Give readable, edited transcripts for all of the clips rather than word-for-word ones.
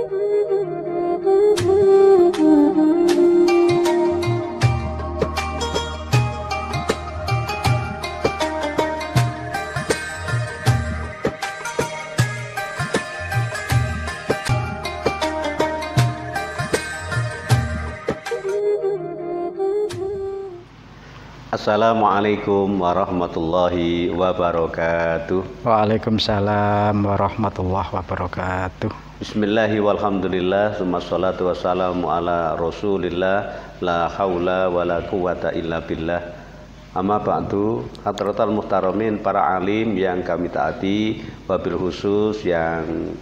Assalamualaikum warahmatullahi wabarakatuh. Waalaikumsalam warahmatullahi wabarakatuh. Bismillahi walhamdulillah, summa salatu wassalamu ala rasulillah, la hawla wa la quwata illa billah. Amma ba'du, hadratal muhtaramin, para alim yang kami taati, wabil khusus yang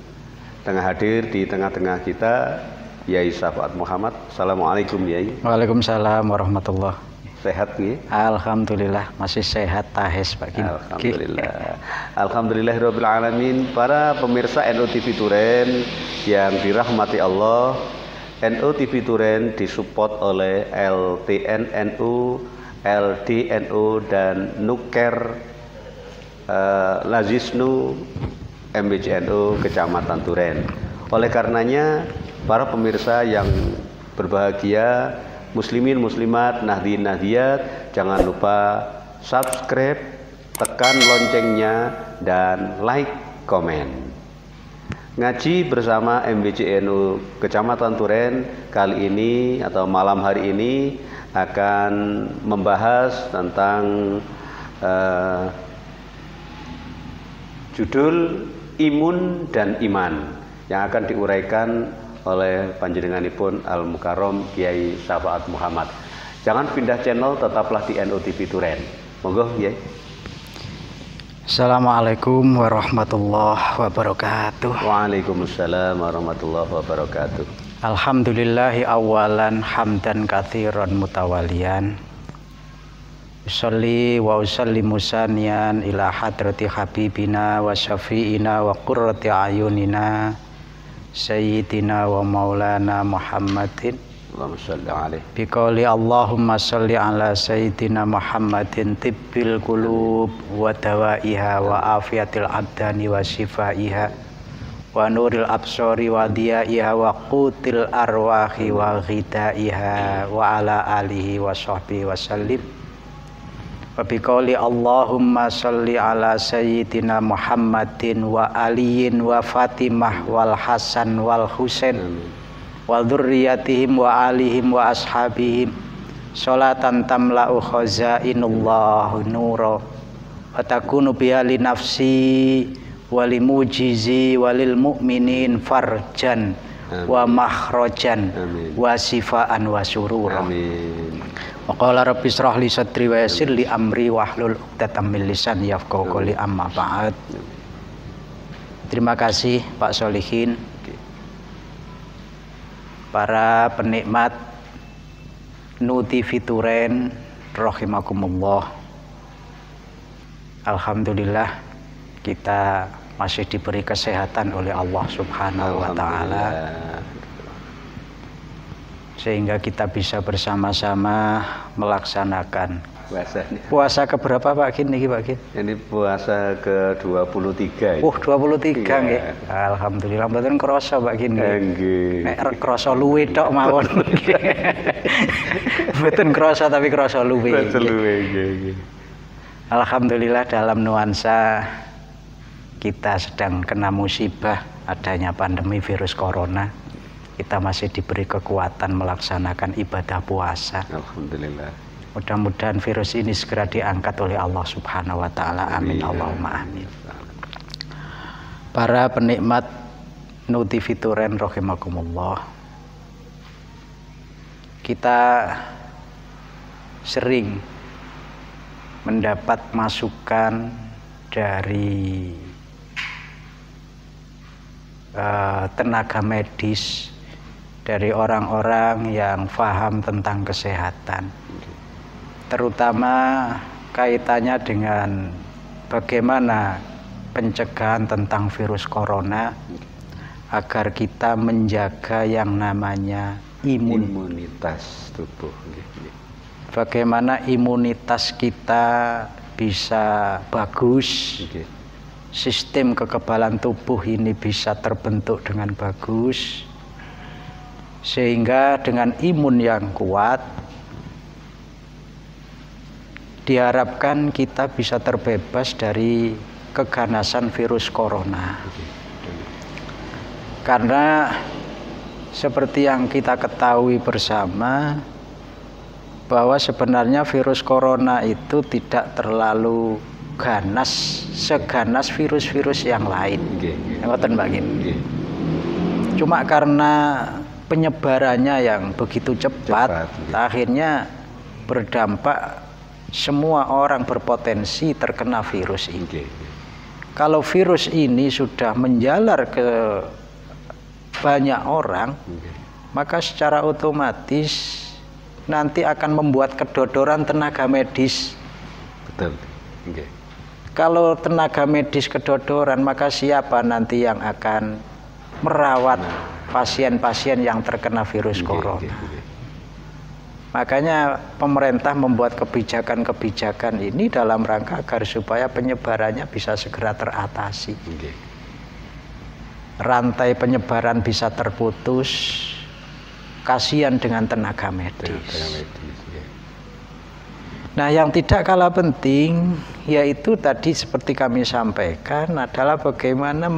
tengah hadir di tengah-tengah kita, Yai Syafaat Muhammad. Assalamualaikum Yai. Waalaikumsalam warahmatullahi. Sehat nih? Alhamdulillah masih sehat tahes Pak Kin. Alhamdulillah. Alhamdulillahirabbil alamin. Para pemirsa NU TV Turen yang dirahmati Allah, NU TV Turen disupport oleh LTN NU, LDNU dan Nuker Lazisnu MBCNU Kecamatan Turen. Oleh karenanya para pemirsa yang berbahagia, muslimin muslimat, nahdien nahdiyat, jangan lupa subscribe, tekan loncengnya, dan like, komen. Ngaji bersama MBCNU Kecamatan Turen kali ini atau malam hari ini akan membahas tentang judul imun dan iman yang akan diuraikan oleh panjenenganipun Al Mukarrom Kiai Syafaat Muhammad. Jangan pindah channel, tetaplah di NU TV Turen. Monggo Kiai. Assalamualaikum warahmatullahi wabarakatuh. Waalaikumsalam warahmatullahi wabarakatuh. Alhamdulillahi awalan hamdan katsiran mutawalian. Usolli wa usallimu saniyan ila hadrati habibina wa syafi'ina wa qurrati ayunina Sayyidina wa maulana Muhammadin Allahumma sholli alaihi biqauli Allahumma sholli ala Sayyidina Muhammadin tibbil qulub wa dawaiha wa afiyatil abdani wa shifaiha wa nuril absori wa diyaiha wa qutil arwahi wa ghidaiha wa ala alihi wa sahbihi wa sallim. Wa biqauli Allahumma sholli ala Sayyidina Muhammadin wa aliyin wa Fatimah wal Hasan wal Husain wa dzurriyyatihim wa alihim wa ashabihim sholatan tamla'u khazainullah nura wa takunu biha li nafsi wa li mujizi wa lil mu'minin farjan wa makhrajan wa sifaan wa surura. Amin. Wa qala rabbi shrah li sadri wa yassir li amri wahlul 'uqdatam min lisani yafqahu qawli, amma ba'd. Terima kasih Pak Solihin, para penikmat NU TV Turen rahimakumullah. Alhamdulillah kita masih diberi kesehatan oleh Allah Subhanahu wa taala, sehingga kita bisa bersama-sama melaksanakan puasa keberapa Pak Kin niki Pak Kin? Ini puasa ke-23. 23 nggih. Alhamdulillah mboten krasa Pak Kin nggih. Nek krasa luwe tok mawon. Mboten krasa tapi krasa luwe. Nggih. Alhamdulillah dalam nuansa kita sedang kena musibah adanya pandemi virus corona, kita masih diberi kekuatan melaksanakan ibadah puasa. Alhamdulillah. Mudah-mudahan virus ini segera diangkat oleh Allah Subhanahu wa taala. Amin. Allahumma amin. Para penikmat NU TV Turen rahimakumullah. Kita sering mendapat masukan dari tenaga medis, dari orang-orang yang paham tentang kesehatan, terutama kaitannya dengan bagaimana pencegahan tentang virus corona agar kita menjaga yang namanya imunitas tubuh. Bagaimana imunitas kita bisa bagus, sistem kekebalan tubuh ini bisa terbentuk dengan bagus, Sehingga dengan imun yang kuat diharapkan kita bisa terbebas dari keganasan virus corona. Karena seperti yang kita ketahui bersama bahwa sebenarnya virus corona itu tidak terlalu ganas seganas virus-virus yang lain. Ngoten Mbak Gin. Cuma karena penyebarannya yang begitu cepat, akhirnya berdampak semua orang berpotensi terkena virus ini. Kalau virus ini sudah menjalar ke banyak orang, maka secara otomatis nanti akan membuat kedodoran tenaga medis. Betul. Kalau tenaga medis kedodoran, maka siapa nanti yang akan merawat pasien-pasien yang terkena virus corona? Makanya pemerintah membuat kebijakan-kebijakan ini dalam rangka agar supaya penyebarannya bisa segera teratasi. Rantai penyebaran bisa terputus. Kasihan dengan tenaga medis. Nah, yang tidak kalah penting yaitu tadi seperti kami sampaikan adalah bagaimana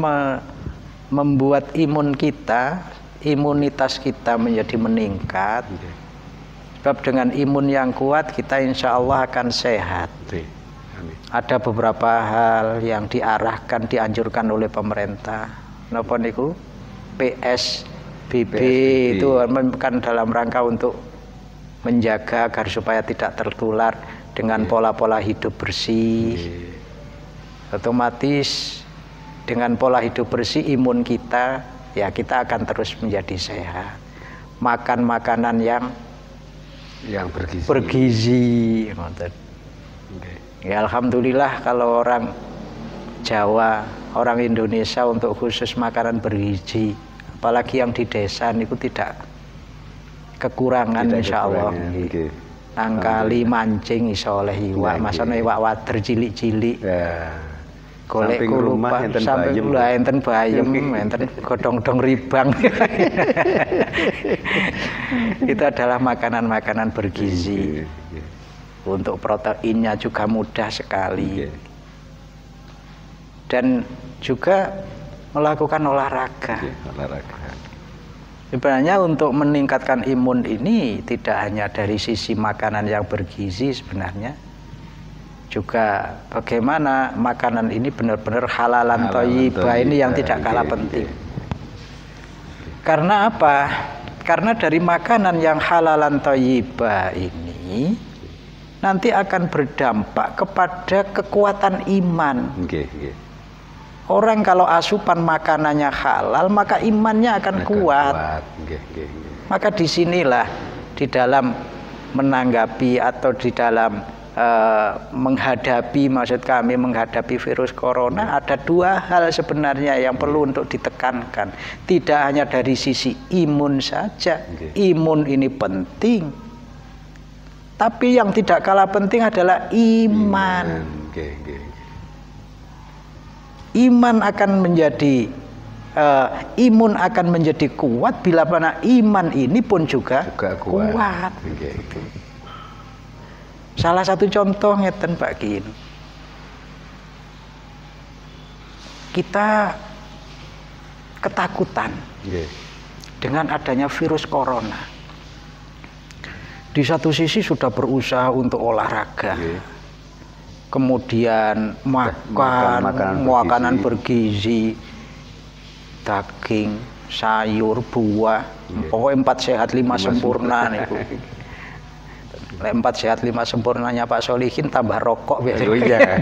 membuat imunitas kita menjadi meningkat. Sebab dengan imun yang kuat kita insya Allah akan sehat. Ada beberapa hal yang dianjurkan oleh pemerintah. Napa niku? PSBB itu kan dalam rangka untuk menjaga agar supaya tidak tertular dengan pola-pola hidup bersih. Otomatis dengan pola hidup bersih imun kita kita akan terus menjadi sehat. Makan makanan yang bergizi. Ya alhamdulillah kalau orang Jawa, orang Indonesia untuk khusus makanan bergizi, apalagi yang di desa niku tidak kekurangan insya Allah. Nangkali mancing iso oleh iwak, masane iwak wader cilik-cilik. Golek rumah sampai enten bayem, enten godhong-godhong ribang. Itu adalah makanan-makanan bergizi. Untuk proteinnya juga mudah sekali. Dan juga melakukan olahraga. Sebenarnya untuk meningkatkan imun ini tidak hanya dari sisi makanan yang bergizi sebenarnya, juga bagaimana makanan ini benar-benar halalan thayyibah ini yang tidak kalah penting. Karena apa? Karena dari makanan yang halalan thayyibah ini nanti akan berdampak kepada kekuatan iman. Orang kalau asupan makanannya halal, maka imannya akan kuat. Maka disinilah di dalam menanggapi atau di dalam menghadapi virus corona ada dua hal sebenarnya yang perlu untuk ditekankan. Tidak hanya dari sisi imun saja, imun ini penting, tapi yang tidak kalah penting adalah iman. Iman akan menjadi imun akan menjadi kuat bila mana iman ini pun juga kuat. Salah satu contoh ngeten Pak Kin. Kita ketakutan dengan adanya virus corona. Di satu sisi sudah berusaha untuk olahraga. Kemudian makanan bergizi, daging, sayur, buah, pokoknya 4 sehat 5 sempurna niku. 4 sehat 5 sempurnanya Pak Solihin tambah rokok biasanya.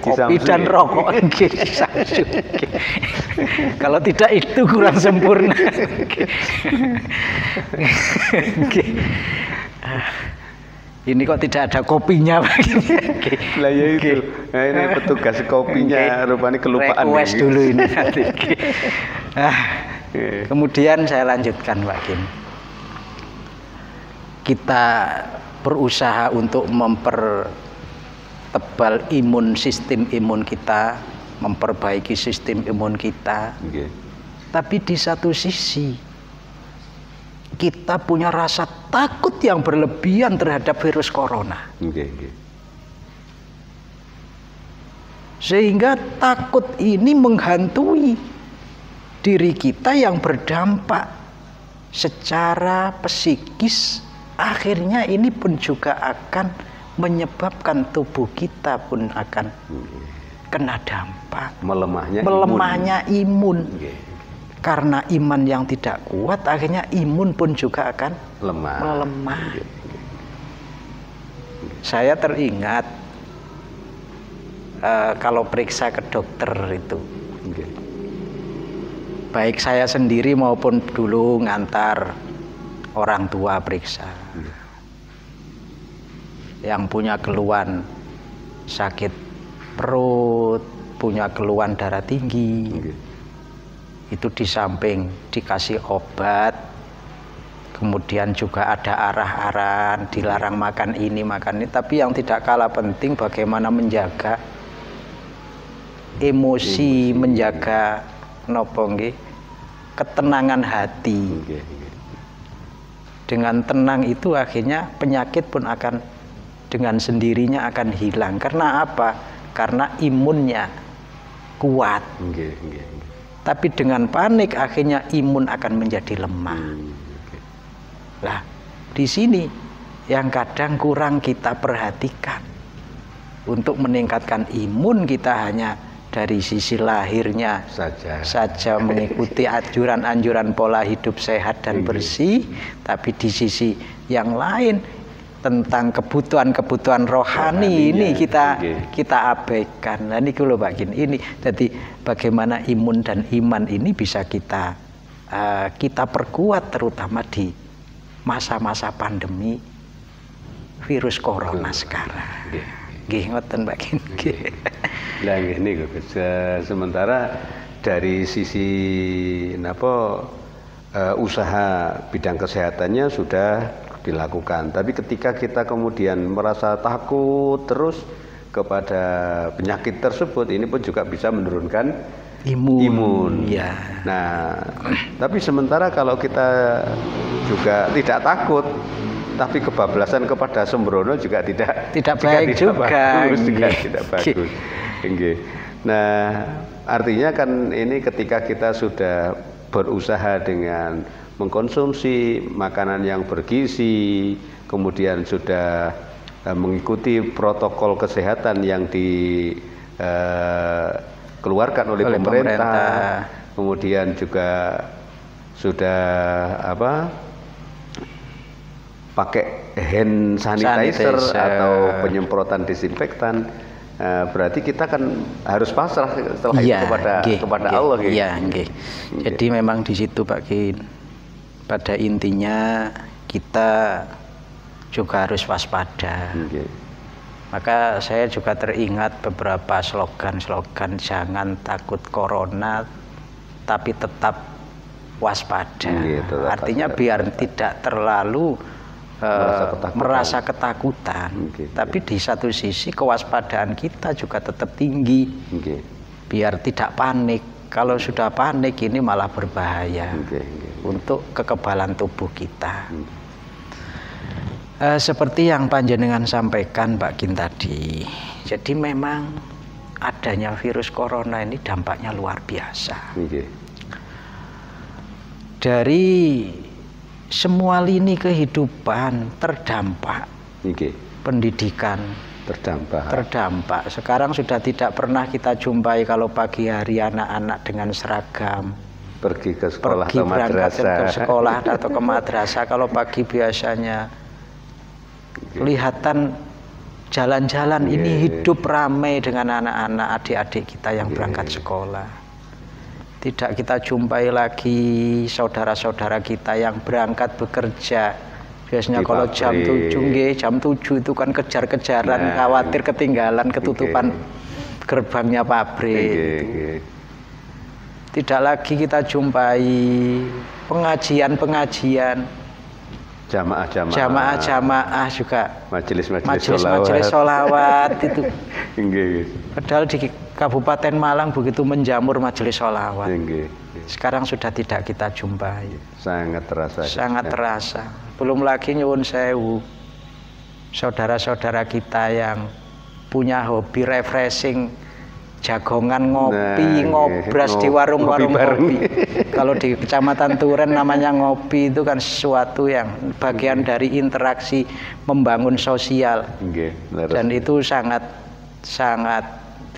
Kopi dan rokok. Kalau tidak itu kurang sempurna. Ini kok tidak ada kopinya Pak. Lah ya itu. Nah, ini petugas kopinya rupanya kelupaan. Request dulu ini nanti. Kemudian saya lanjutkan Pak Kim. Kita berusaha untuk mempertebal sistem imun kita, memperbaiki sistem imun kita. Tapi di satu sisi kita punya rasa takut yang berlebihan terhadap virus corona. Sehingga takut ini menghantui diri kita yang berdampak secara psikis. Akhirnya ini pun juga akan menyebabkan tubuh kita pun akan kena dampak. Melemahnya imun. Karena iman yang tidak kuat, akhirnya imun pun juga akan melemah. Saya teringat kalau periksa ke dokter itu, baik saya sendiri maupun dulu ngantar orang tua periksa, yang punya keluhan sakit perut, punya keluhan darah tinggi, itu di samping dikasih obat, kemudian juga ada arah-arahan, dilarang makan ini, makan ini. Tapi yang tidak kalah penting bagaimana menjaga emosi, menjaga ketenangan hati. Dengan tenang itu akhirnya penyakit pun akan dengan sendirinya akan hilang. Karena apa? Karena imunnya kuat. Tapi dengan panik akhirnya imun akan menjadi lemah. Nah, di sini yang kadang kurang kita perhatikan. Untuk meningkatkan imun kita hanya dari sisi lahirnya saja mengikuti anjuran-anjuran pola hidup sehat dan bersih, tapi di sisi yang lain tentang kebutuhan rohani ini kita abaikan. Nah, ini kalau bagian ini, jadi bagaimana imun dan iman ini bisa kita perkuat terutama di masa-masa pandemi virus corona sekarang. Nggih ngoten Pak Kin. Lah ngene kok. Sementara dari sisi usaha bidang kesehatannya sudah dilakukan. Tapi ketika kita kemudian merasa takut terus kepada penyakit tersebut, ini pun juga bisa menurunkan imun. Ya. Nah, tapi sementara kalau kita juga tidak takut, tapi kebablasan kepada sembrono juga tidak baik juga. Tidak bagus. Nah, artinya kan ini ketika kita sudah berusaha dengan mengkonsumsi makanan yang bergizi, kemudian sudah mengikuti protokol kesehatan yang dikeluarkan oleh pemerintah, kemudian juga sudah pakai hand sanitizer atau penyemprotan disinfektan, berarti kita kan harus pasrah setelah itu kepada Allah. Jadi memang di situ Pak Kin, pada intinya kita juga harus waspada. Maka saya juga teringat beberapa slogan-slogan, jangan takut corona tapi tetap waspada. Artinya biar tidak terlalu merasa ketakutan. Tapi di satu sisi kewaspadaan kita juga tetap tinggi. Biar tidak panik. Kalau sudah panik ini malah berbahaya untuk kekebalan tubuh kita. Seperti yang panjenengan sampaikan Pak Kin tadi, jadi memang adanya virus corona ini dampaknya luar biasa. Dari semua lini kehidupan terdampak. Pendidikan terdampak. Sekarang sudah tidak pernah kita jumpai kalau pagi hari anak-anak dengan seragam pergi ke sekolah atau madrasah. Ke sekolah atau ke madrasah. Kalau pagi biasanya kelihatan jalan-jalan ini hidup ramai dengan anak-anak adik-adik kita yang berangkat sekolah. Tidak kita jumpai lagi saudara-saudara kita yang berangkat bekerja. Biasanya kalau jam 7 itu kan kejar-kejaran, khawatir ketinggalan, ketutupan gerbangnya pabrik. Tidak lagi kita jumpai pengajian-pengajian, jamaah juga, majelis sholawat itu. Padahal di Kabupaten Malang begitu menjamur majelis sholawat. Nggih. Sekarang sudah tidak kita jumpai. Sangat terasa. Sangat terasa. Belum lagi nyuwun sewu, saudara-saudara kita yang punya hobi refreshing, jagongan ngopi, ngobras di warung-warung kopi. Kalau di Kecamatan Turen namanya ngopi itu kan sesuatu yang bagian dari interaksi membangun sosial. Dan itu sangat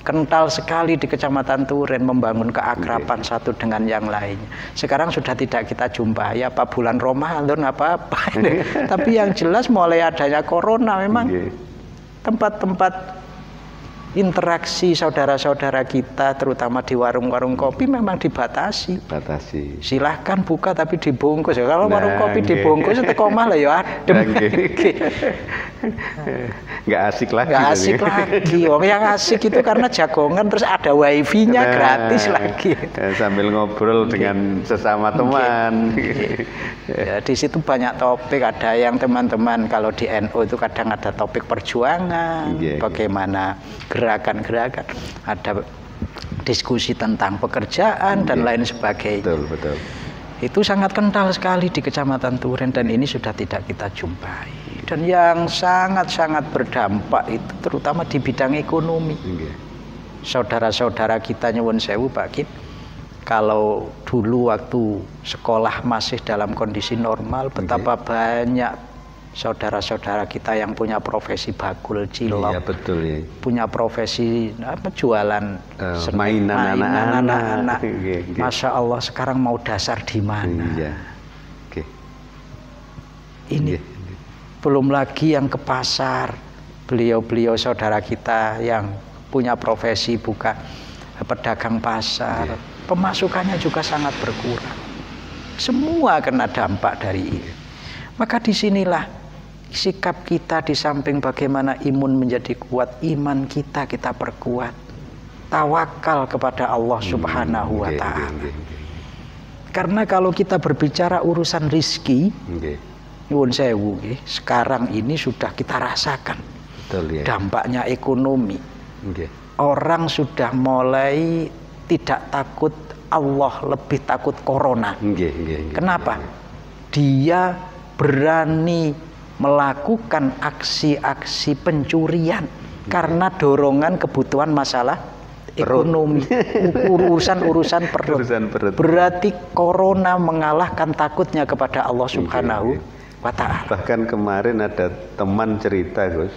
kental sekali di Kecamatan Turen membangun keakraban satu dengan yang lainnya. Sekarang sudah tidak kita jumpai apa bulan Ramadan apa-apa. Tapi yang jelas mulai adanya corona memang tempat-tempat interaksi saudara-saudara kita terutama di warung-warung kopi memang dibatasi. Silahkan buka tapi dibungkus ya. Kalau warung kopi dibungkus teko omah lah ya adem. Nggak asik lagi. Nggak asik lagi. Wong yang asik itu karena jagongan terus ada wifi-nya gratis lagi. Sambil ngobrol dengan sesama teman. Ya, di situ banyak topik. Ada yang teman-teman kalau di NU itu kadang ada topik perjuangan, bagaimana gerakan-gerakan, ada diskusi tentang pekerjaan dan lain sebagainya. Betul. Itu sangat kental sekali di Kecamatan Turen dan ini sudah tidak kita jumpai. Dan yang sangat-sangat berdampak itu terutama di bidang ekonomi. Saudara-saudara kita nyuwun sewu Pak Kip, kalau dulu waktu sekolah masih dalam kondisi normal, betapa banyak saudara-saudara kita yang punya profesi bakul cilok, punya profesi jualan mainan anak-anak. Masya Allah sekarang mau dasar di mana? Ini belum lagi yang ke pasar, beliau-beliau saudara kita yang punya profesi buka pedagang pasar, pemasukannya juga sangat berkurang. Semua kena dampak dari ini. Maka disinilah sikap kita di samping bagaimana imun menjadi kuat, iman kita perkuat. Tawakal kepada Allah Subhanahu wa Ta'ala. Karena kalau kita berbicara urusan rizki, nyuwun sewu, sekarang ini sudah kita rasakan dampaknya ekonomi. Orang sudah mulai tidak takut Allah, lebih takut corona. Kenapa? Dia berani melakukan aksi-aksi pencurian karena dorongan kebutuhan masalah ekonomi, urusan perut. Berarti corona mengalahkan takutnya kepada Allah Subhanahu wa Ta'ala. Bahkan kemarin ada teman cerita, Gus,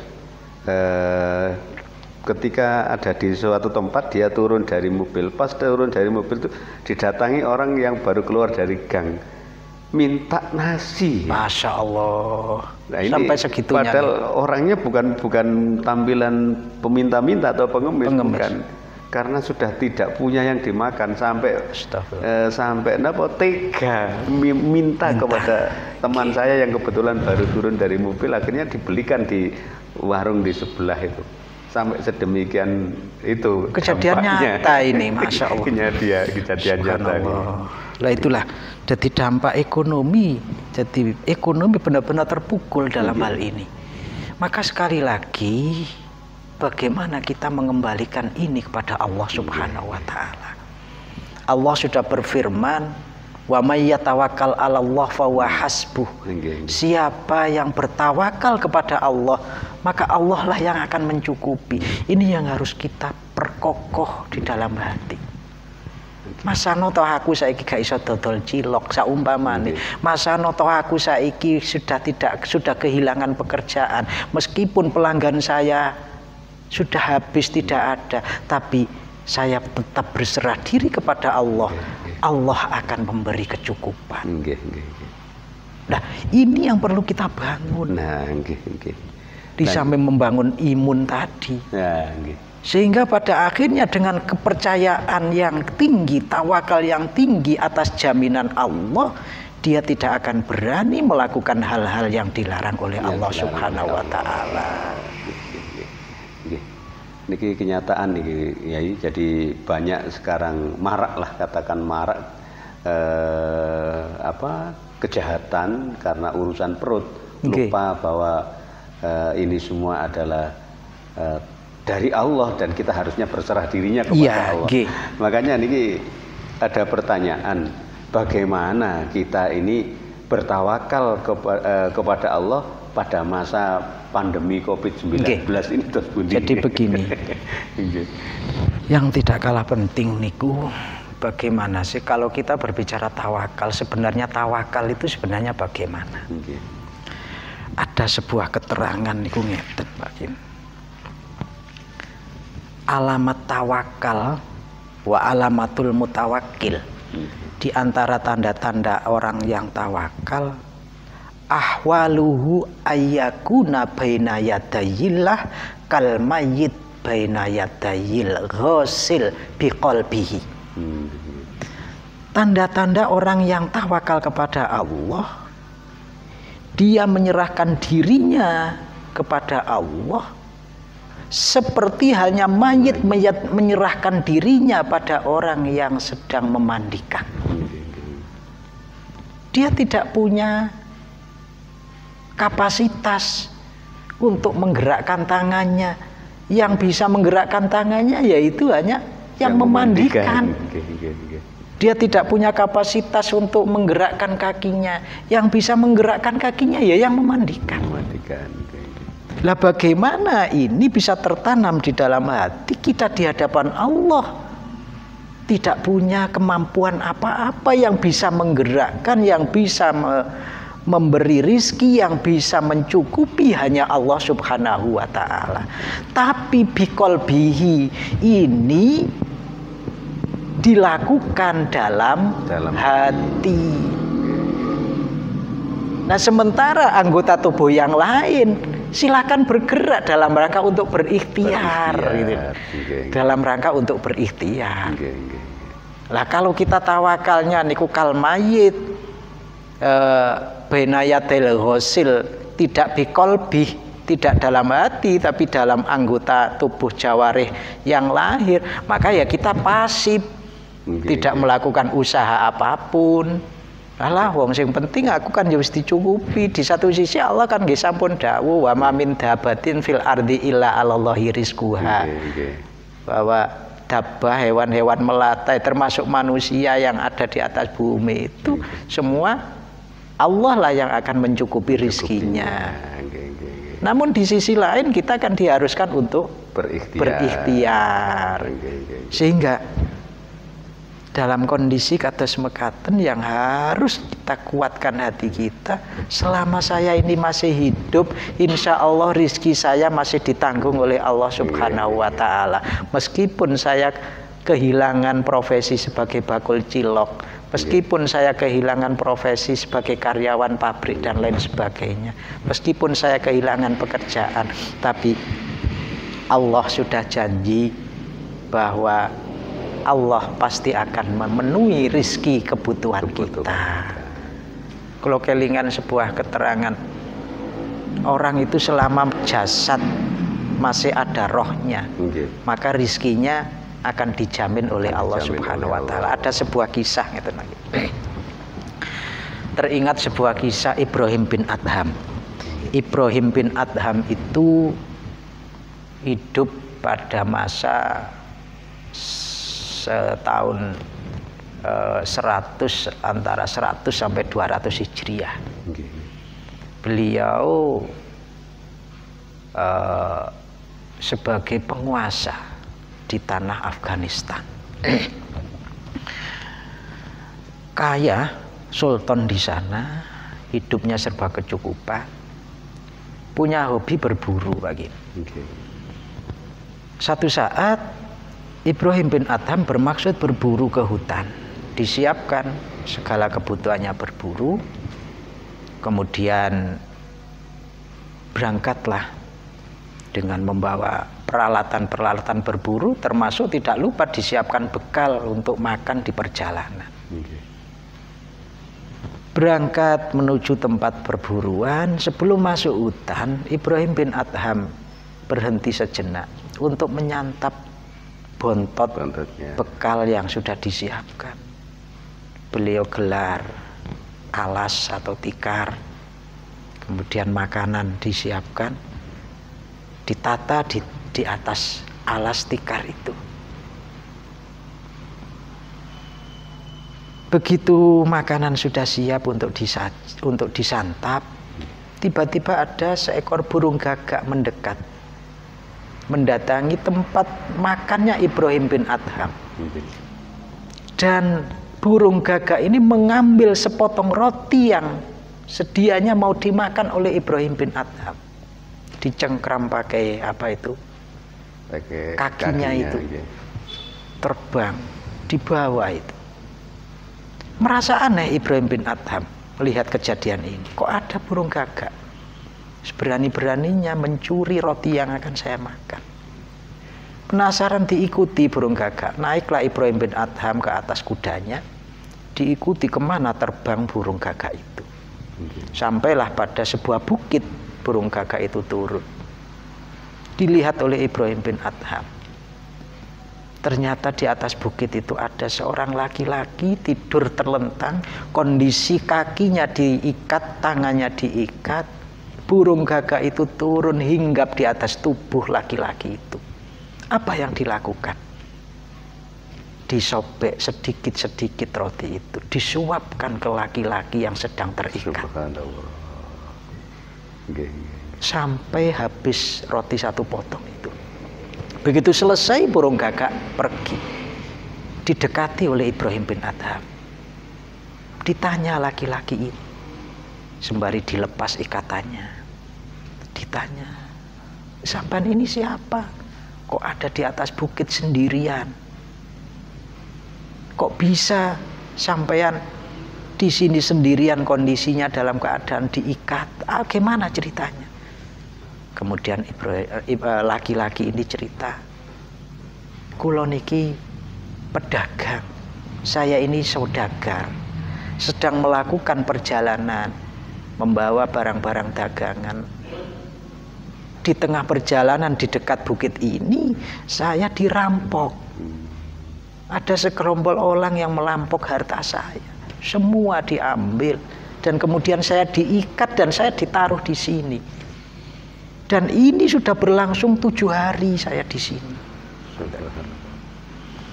ketika ada di suatu tempat dia turun dari mobil, pas turun dari mobil itu didatangi orang yang baru keluar dari gang, minta nasi. Masya Allah. Nah, ini sampai segitunya. Padahal orangnya bukan tampilan peminta-minta atau pengemis. Bukan. Karena sudah tidak punya yang dimakan sampai tega minta kepada teman saya yang kebetulan baru turun dari mobil, akhirnya dibelikan di warung di sebelah itu. Sampai sedemikian itu kejadian nyata ini, Masya Allah. Kejadian nyata ini. Lah itulah jadi dampak ekonomi. Jadi ekonomi benar-benar terpukul dalam hal ini. Maka sekali lagi bagaimana kita mengembalikan ini kepada Allah Subhanahu wa Ta'ala. Allah sudah berfirman, wa may yatawakkal 'alallah fahuwa hasbuh. Siapa yang bertawakal kepada Allah, maka Allah lah yang akan mencukupi. Ini yang harus kita perkokoh di dalam hati. Masano toh aku saiki gak iso dodol cilok saumpamane. Masano toh aku saiki sudah kehilangan pekerjaan. Meskipun pelanggan saya sudah habis tidak ada, tapi saya tetap berserah diri kepada Allah. Allah akan memberi kecukupan. Nah, ini yang perlu kita bangun. Di samping membangun imun tadi. Sehingga pada akhirnya dengan kepercayaan yang tinggi, tawakal yang tinggi atas jaminan Allah, dia tidak akan berani melakukan hal-hal yang dilarang oleh Allah Subhanahu wa Ta'ala. Niki kenyataan nih, Yai. Jadi banyak sekarang marak kejahatan karena urusan perut. Lupa bahwa ini semua adalah dari Allah dan kita harusnya berserah dirinya kepada Allah. Makanya ini ada pertanyaan, bagaimana kita ini bertawakal kepada Allah pada masa pandemi COVID-19 ini terus bunyi. Jadi begini. Yang tidak kalah penting niku, bagaimana sih kalau kita berbicara tawakal, sebenarnya tawakal itu sebenarnya bagaimana? Ada sebuah keterangan niku ngeten, Pak Kim. Alamat tawakal wa alamatul mutawakkil. Di antara tanda-tanda orang yang tawakal, ahwaluhu ayyakuna baina yadayillah kal mayyit baina yadayil ghasil biqalbihi. Tanda-tanda orang yang tawakal kepada Allah, dia menyerahkan dirinya kepada Allah seperti halnya mayit menyerahkan dirinya pada orang yang sedang memandikan. Dia tidak punya kapasitas untuk menggerakkan tangannya. Yang bisa menggerakkan tangannya yaitu hanya yang memandikan. Dia tidak punya kapasitas untuk menggerakkan kakinya. Yang bisa menggerakkan kakinya ya yang memandikan. Lah bagaimana ini bisa tertanam di dalam hati kita di hadapan Allah? Tidak punya kemampuan apa-apa, yang bisa menggerakkan, yang bisa memberi rizki, yang bisa mencukupi hanya Allah Subhanahu wa ta'ala. Tapi biqalbihi ini dilakukan dalam hati. Nah, sementara anggota tubuh yang lain silakan bergerak dalam rangka untuk berikhtiar. Dalam rangka untuk berikhtiar. Lah kalau kita tawakalnya niku kal mayit benayatil ghasil, tidak biqalbi, tidak dalam hati tapi dalam anggota tubuh jawarih yang lahir, maka ya kita pasif, tidak melakukan usaha apapun. Alah wong sing penting aku kan ya wis dicukupi. Di satu sisi Allah kan nggih sampun dawuh wa ma min dabatin fil ardi illa 'alallahi rizquha. Bahwa dabbah, hewan-hewan melata termasuk manusia yang ada di atas bumi itu semua Allah lah yang akan mencukupi rizkinya. Namun di sisi lain kita kan diharuskan untuk berikhtiar. Sehingga dalam kondisi kados mekaten yang harus kita kuatkan hati kita, selama saya ini masih hidup, insya Allah rizki saya masih ditanggung oleh Allah Subhanahu wa ta'ala. Meskipun saya kehilangan profesi sebagai bakul cilok, meskipun saya kehilangan profesi sebagai karyawan pabrik dan lain sebagainya, meskipun saya kehilangan pekerjaan, tapi Allah sudah janji bahwa Allah pasti akan memenuhi rizki kebutuhan kita. Kalau kelingan sebuah keterangan, orang itu selama jasad masih ada rohnya, maka rizkinya akan dijamin oleh Allah Subhanahu wa ta'ala. Ada sebuah kisah gitu. Teringat sebuah kisah Ibrahim bin Adham. Ibrahim bin Adham itu hidup pada masa setahun 100, antara 100 sampai 200 Hijriah. Beliau sebagai penguasa di tanah Afghanistan. Kaya, sultan di sana, hidupnya serba kecukupan, punya hobi berburu bagi. Satu saat Ibrahim bin Adham bermaksud berburu ke hutan, disiapkan segala kebutuhannya berburu, kemudian berangkatlah dengan membawa peralatan-peralatan berburu, termasuk tidak lupa disiapkan bekal untuk makan di perjalanan. Berangkat menuju tempat perburuan, sebelum masuk hutan, Ibrahim bin Adham berhenti sejenak untuk menyantap bontotnya, bekal yang sudah disiapkan. Beliau gelar alas atau tikar, kemudian makanan disiapkan, ditata, di atas alas tikar itu. Begitu makanan sudah siap untuk disantap, tiba-tiba ada seekor burung gagak mendekat, mendatangi tempat makannya Ibrahim bin Adham. Dan burung gagak ini mengambil sepotong roti yang sedianya mau dimakan oleh Ibrahim bin Adham. Dicengkram pakai apa itu? Pakai kakinya itu. Ya. Terbang di bawah itu. Merasa aneh Ibrahim bin Adham melihat kejadian ini. Kok ada burung gagak seberani-beraninya mencuri roti yang akan saya makan. Penasaran, diikuti burung gagak. Naiklah Ibrahim bin Adham ke atas kudanya, diikuti kemana terbang burung gagak itu. Sampailah pada sebuah bukit, burung gagak itu turun. Dilihat oleh Ibrahim bin Adham. Ternyata di atas bukit itu ada seorang laki-laki tidur terlentang, kondisi kakinya diikat, tangannya diikat. Burung gagak itu turun hinggap di atas tubuh laki-laki itu. Apa yang dilakukan? Disobek sedikit-sedikit roti itu, disuapkan ke laki-laki yang sedang terikat. Sampai habis roti satu potong itu. Begitu selesai, burung gagak pergi. Didekati oleh Ibrahim bin Adham. Ditanya laki-laki ini, sembari dilepas ikatannya. Ditanya, sampan ini siapa? Kok ada di atas bukit sendirian? Kok bisa sampean di sini sendirian, kondisinya dalam keadaan diikat? Gimana ceritanya? Kemudian laki-laki ini cerita, kula niki pedagang, saya ini saudagar, sedang melakukan perjalanan, membawa barang-barang dagangan. Di tengah perjalanan di dekat bukit ini, saya dirampok. Ada segerombol orang yang melampok harta saya. Semua diambil. Dan kemudian saya diikat dan saya ditaruh di sini. Dan ini sudah berlangsung 7 hari saya di sini.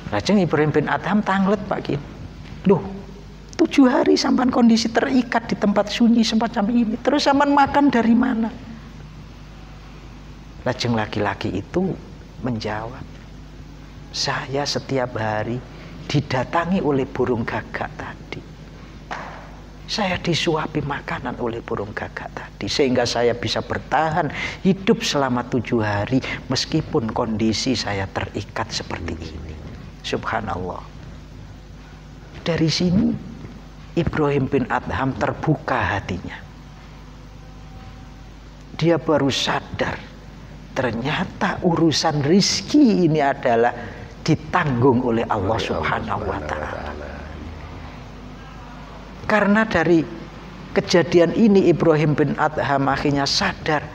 Lajeng Ibrahim bin Adham tanglet Pak Kim. Loh, 7 hari sampan kondisi terikat di tempat sunyi semacam ini. Terus sampan makan dari mana? Lajeng laki-laki itu menjawab, saya setiap hari didatangi oleh burung gagak tadi. Saya disuapi makanan oleh burung gagak tadi, sehingga saya bisa bertahan hidup selama 7 hari meskipun kondisi saya terikat seperti ini. Subhanallah. Dari sini Ibrahim bin Adham terbuka hatinya. Dia baru sadar ternyata urusan rizki ini adalah ditanggung oleh Allah Subhanahu wa Ta'ala. Karena dari kejadian ini Ibrahim bin Adham akhirnya sadar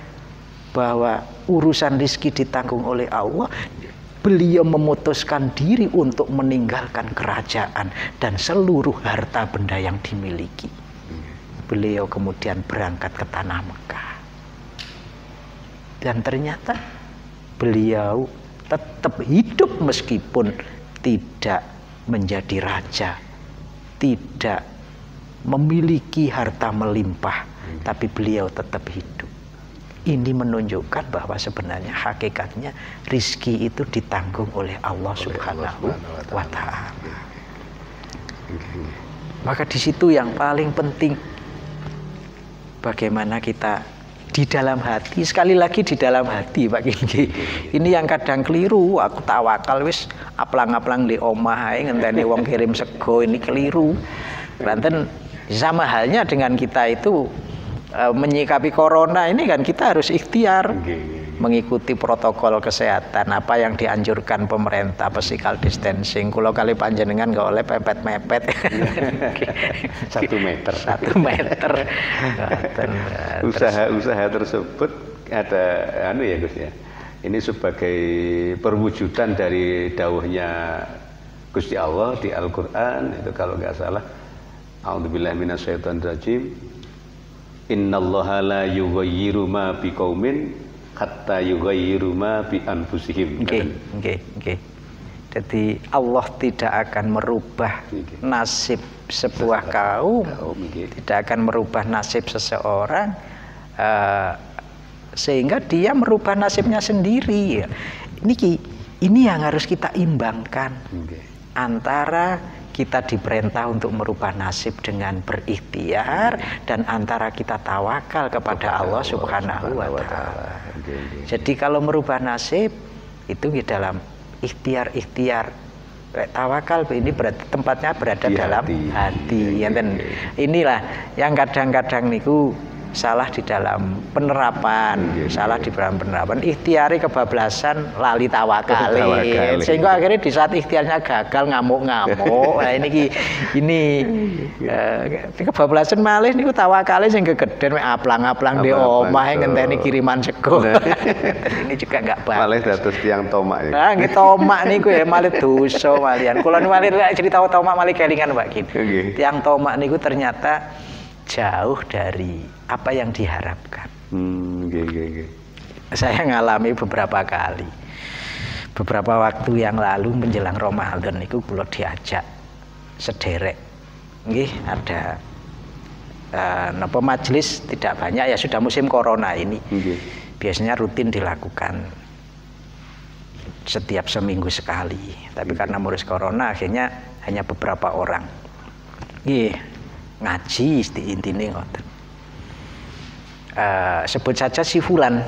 bahwa urusan rizki ditanggung oleh Allah. Beliau memutuskan diri untuk meninggalkan kerajaan dan seluruh harta benda yang dimiliki. Beliau kemudian berangkat ke tanah Mekah. Dan ternyata beliau tetap hidup meskipun tidak menjadi raja, tidak memiliki harta melimpah, tapi beliau tetap hidup. Ini menunjukkan bahwa sebenarnya hakikatnya rizki itu ditanggung oleh Allah Subhanahu wa Ta'ala. Maka di situ yang paling penting bagaimana kita di dalam hati, sekali lagi di dalam hati Pak Kinggi. Ini yang kadang keliru, aku tawakal wis aplang-aplang di omah ae ngenteni wong kirim sego, ini keliru. Ranten sama halnya dengan kita itu menyikapi corona ini kan kita harus ikhtiar mengikuti protokol kesehatan apa yang dianjurkan pemerintah, physical distancing. Kalau kali panjenengan nggak oleh mepet-mepet 1 meter. 1 meter. Usaha tersebut ada ya Gus ya. Ini sebagai perwujudan dari dawuhnya Gusti Allah di Al-Qur'an itu kalau nggak salah. A'udzubillahi minasyaitonir rajim. Innallaha la yughayyiru ma biqaumin hatta yughayyiru ma bi anfusihim. Nggih. Jadi Allah tidak akan merubah nasib sebuah kaum, tidak akan merubah nasib seseorang sehingga dia merubah nasibnya sendiri. Ini yang harus kita imbangkan antara kita diperintah untuk merubah nasib dengan berikhtiar dan antara kita tawakal kepada Allah Subhanahu wa taala. Jadi kalau merubah nasib itu di dalam ikhtiar. Tawakal ini tempatnya berada dalam hati. Inilah yang kadang-kadang niku salah di dalam penerapan, ikhtiari kebablasan lali tawakal. Sehingga akhirnya di saat ikhtiarnya gagal ngamuk-ngamuk. Nah ini kebablasan malih niku tawakale sing gegeden aplang-aplang di omah ngenteni kiriman sego. Ini juga enggak bagus. Malih dados tiyang tomak ya. Nah, nggih tomak niku ya malih dosa malian. Kula malih cerita tomak malih kelingan Mbak Kin. Tiyang tomak niku ternyata jauh dari apa yang diharapkan. Saya ngalami beberapa kali. Beberapa waktu yang lalu menjelang Ramadan niku kula diajak sederek. Nggih, ada napa majelis tidak banyak ya, sudah musim corona ini. Biasanya rutin dilakukan setiap seminggu sekali. Tapi karena ngurus corona akhirnya hanya beberapa orang. Nggih. Ngaji intine ngoten. Sebut saja si fulan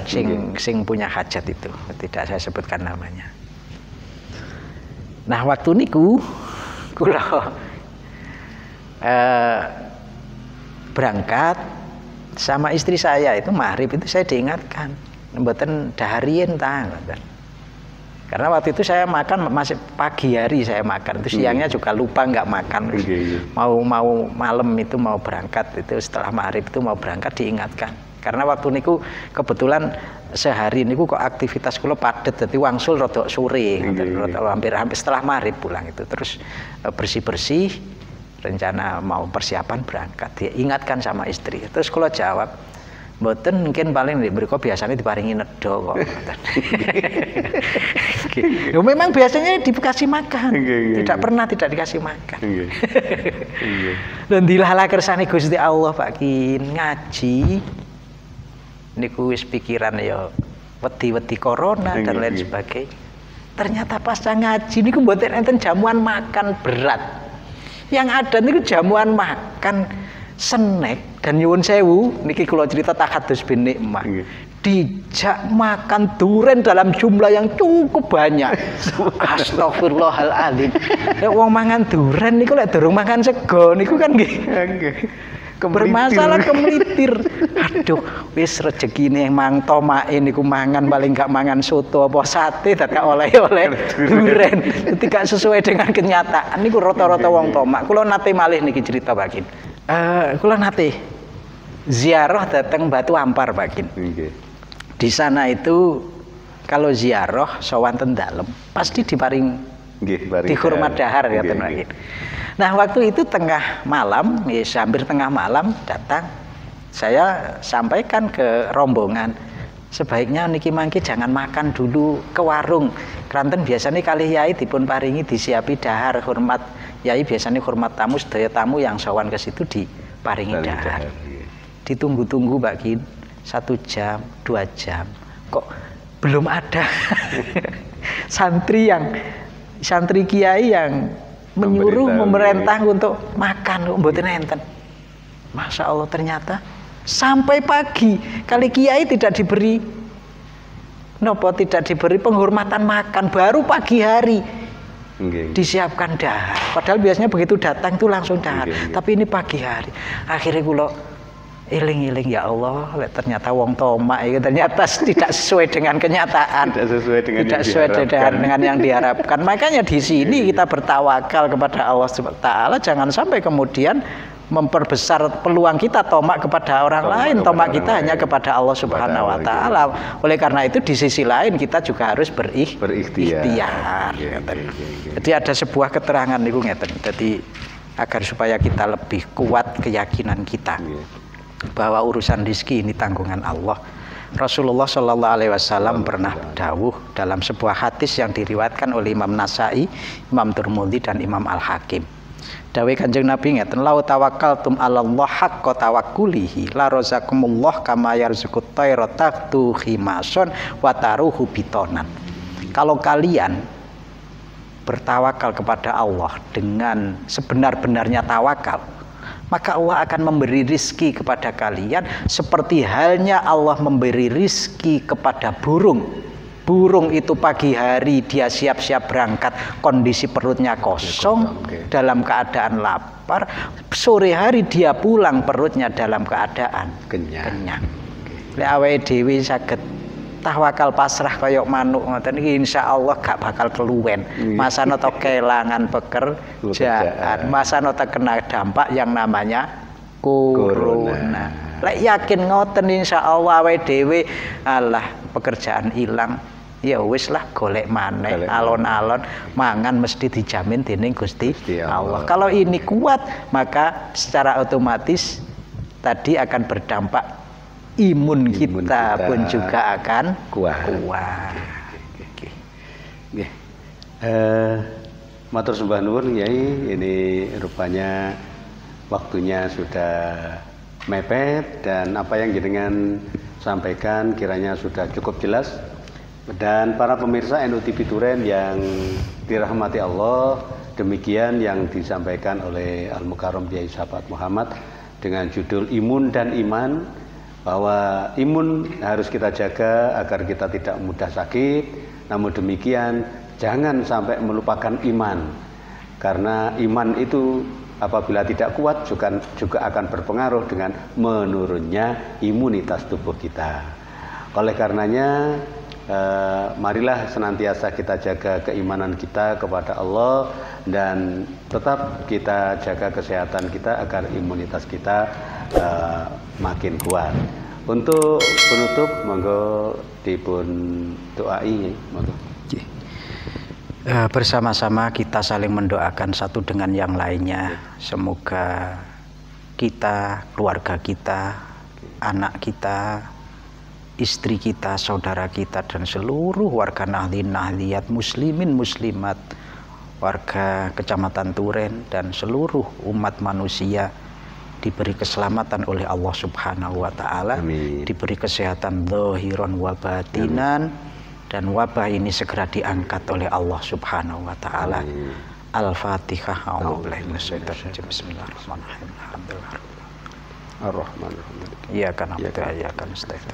sing punya hajat itu, tidak saya sebutkan namanya. Nah, waktu niku kula berangkat sama istri saya itu maghrib itu saya diingatkan mboten daharien ta ngoten. Karena waktu itu saya makan masih pagi hari saya makan, itu siangnya juga lupa nggak makan. Mau malam itu mau berangkat itu setelah maghrib itu mau berangkat diingatkan. Karena waktu niku kebetulan sehari niku kok aktivitas kula padet, jadi wangsul rada sore, hampir setelah maghrib pulang itu. Terus bersih-bersih, rencana mau persiapan berangkat. Dia ingatkan sama istri. Terus kula jawab, mboten mungkin paling mriko biasanya diparingi nedha kok. Ya memang biasanya dikasih makan. Tidak pernah tidak dikasih makan. Dan dilalah kersane Gusti Allah Pak Kin ngaji niku wis pikiran ya wedi-wedi corona dan lain sebagainya. Ternyata pasca ngaji niku mboten enten jamuan makan berat. Yang ada niku jamuan makan snack dan nyuwun sewu niki kula cerita tahadus bin nikmah. Dijak makan duren dalam jumlah yang cukup banyak. Astagfirullahaladzim. Nek wong mangan duren niku lek durung mangan sego niku kan nggih. Bermasalah kemelitir. Aduh, wis rezekine mang tomake niku mangan paling gak mangan soto apa sate dadak oleh-oleh duren. Ketika sesuai dengan kenyataan niku rata-rata wong tomak. Kula nate malih niki cerita Bakin. Kula nate ziarah datang Batu Ampar Bakin. Di sana itu kalau ziarah sowan ten dalem pasti diparing dihormat dahar ya ten Bakin. Nah, waktu itu tengah malam, hampir tengah malam datang, saya sampaikan ke rombongan, sebaiknya niki mangke jangan makan dulu ke warung. Kranten biasanya kali yai dipun paringi disiapi dahar hormat yai, biasanya hormat tamu, sedaya tamu yang sowan ke situ diparingi dahar. Ditunggu-tunggu Mbak Kin, 1 jam, 2 jam, kok belum ada santri kiai yang menyuruh memerintah untuk makan mboten enten. Masya Allah, ternyata sampai pagi kali kiai tidak diberi penghormatan makan, baru pagi hari disiapkan dahar. Padahal biasanya begitu datang itu langsung dahar, tapi ini pagi hari. Akhirnya kula eling-eling, ya Allah, ternyata wong tomak itu ternyata tidak sesuai dengan kenyataan, tidak sesuai dengan yang diharapkan. Makanya di sini kita bertawakal kepada Allah Subhanahu wa taala, jangan sampai kemudian memperbesar peluang kita tomak kepada orang lain, tomak kita hanya kepada Allah Subhanahu wa taala. Oleh karena itu di sisi lain kita juga harus berikhtiar. Jadi ada sebuah keterangan niku ngeten. Jadi agar supaya kita lebih kuat keyakinan kita bahwa urusan rezeki ini tanggungan Allah. Rasulullah Shallallahu Alaihi Wasallam pernah dawuh dalam sebuah hadis yang diriwayatkan oleh Imam Nasai, Imam Tirmidzi dan Imam Al Hakim. Dawuh Kanjeng Nabi ngeten, "Lau tawakkaltum 'alallah haqqa tawakkulihi la razaqakumullah kama yarzuqut tayra taqtu khimason wa taruhu bitonan." Kalau kalian bertawakal kepada Allah dengan sebenar-benarnya tawakal, maka Allah akan memberi rizki kepada kalian seperti halnya Allah memberi rizki kepada burung. Burung itu pagi hari dia siap-siap berangkat, kondisi perutnya kosong, dalam keadaan lapar. Sore hari dia pulang, perutnya dalam keadaan kenyang. Lek awake dhewe saged tawakal pasrah kaya manuk ngoten iki insyaallah gak bakal keluwen. Masana to kelangan pekerjaan, masana to kena dampak yang namanya corona. Lek yakin ngoten insyaallah awake dhewe alah pekerjaan hilang, ya wis lah golek maneh, alon-alon mangan mesti dijamin dening Gusti Allah. Kalau ini kuat, maka secara otomatis tadi akan berdampak imun kita pun juga akan kuat. Matur sembah nuwun Kyai, ini rupanya waktunya sudah mepet dan apa yang jenengan sampaikan kiranya sudah cukup jelas. Dan para pemirsa NU TV Turen yang dirahmati Allah, demikian yang disampaikan oleh Al-Mukarram Kyai Sahabat Muhammad dengan judul Imun dan Iman, bahwa imun harus kita jaga agar kita tidak mudah sakit. Namun demikian jangan sampai melupakan iman, karena iman itu apabila tidak kuat juga akan berpengaruh dengan menurunnya imunitas tubuh kita. Oleh karenanya marilah senantiasa kita jaga keimanan kita kepada Allah dan tetap kita jaga kesehatan kita agar imunitas kita makin kuat. Untuk penutup monggo dipun doai monggo. Bersama-sama kita saling mendoakan satu dengan yang lainnya. Semoga kita, keluarga kita, anak kita, istri kita, saudara kita, dan seluruh warga nahdlin nahdliyat, muslimin muslimat, warga Kecamatan Turen dan seluruh umat manusia diberi keselamatan oleh Allah Subhanahu wa taala, diberi kesehatan zahiran wa batinan, dan wabah ini segera diangkat oleh Allah Subhanahu wa taala. Al-Fatihah. A'udzubillahi minasyaitonir rajim. Bismillahirrahmanirrahim. Alhamdulillah. Ar-Rahmanir-Rahim. Iyyaka na'budu wa iyyaka nasta'in.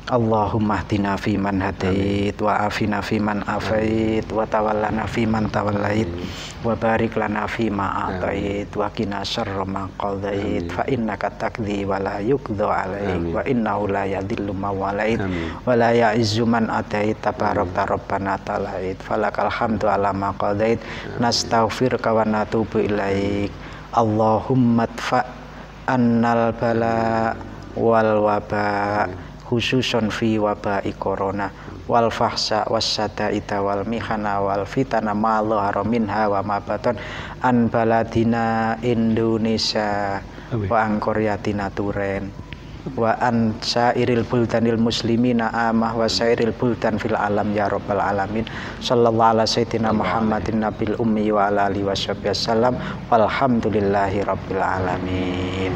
Allahumma hdina fi man hadait wa afina fi man afait wa tawallana fi man tawallait wa barik lana fi ma atait wa qina syarra ma qadait fa innaka taqdi wa la yuqda alaik wa innahu la yadhillu man walait wa la ya'izzu man atait tabarakta rabbana talait falakal hamdu ala ma qadait nastaghfiruka wa natubu ilaik. Allahumma dfa annal bala wal waba khususon fi wabai corona wal fahsa wassadaita wal mihana wal fitana ma dhahara minha wa ma batan an baladina Indonesia wa an qaryatina Turen wa an sairil buldanil muslimina amah wa sairil buldan fil alam ya rabbal alamin. Sallallahu ala sayyidina Muhammadin nabil ummi wa ala alihi wasallam walhamdulillahi rabbil alamin.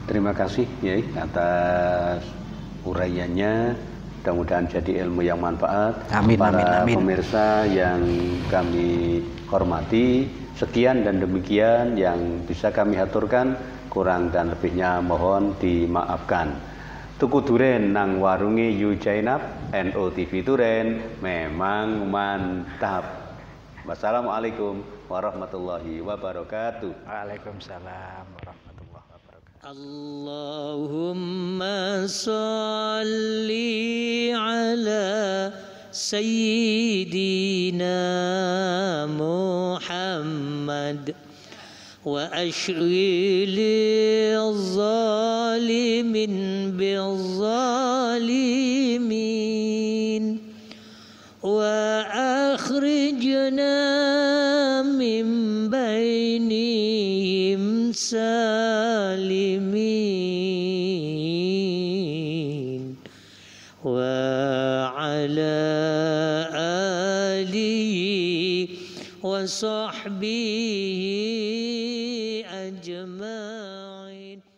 Terima kasih Yai atas uraiannya, mudah-mudahan jadi ilmu yang manfaat. Amin, para amin. Pemirsa yang kami hormati, sekian dan demikian yang bisa kami haturkan, kurang dan lebihnya mohon dimaafkan. Tuku Duren nang warungi Yu Jainab, NU TV Turen memang mantap. Wassalamualaikum warahmatullahi wabarakatuh. Waalaikumsalam warahmatullahi wabarakatuh. Allahumma salli ala sayyidina Muhammad wa ashghilil zalimin bil zalimin wa akhrijna من بينهم سالمين وعلى آله وصحبه أجمعين.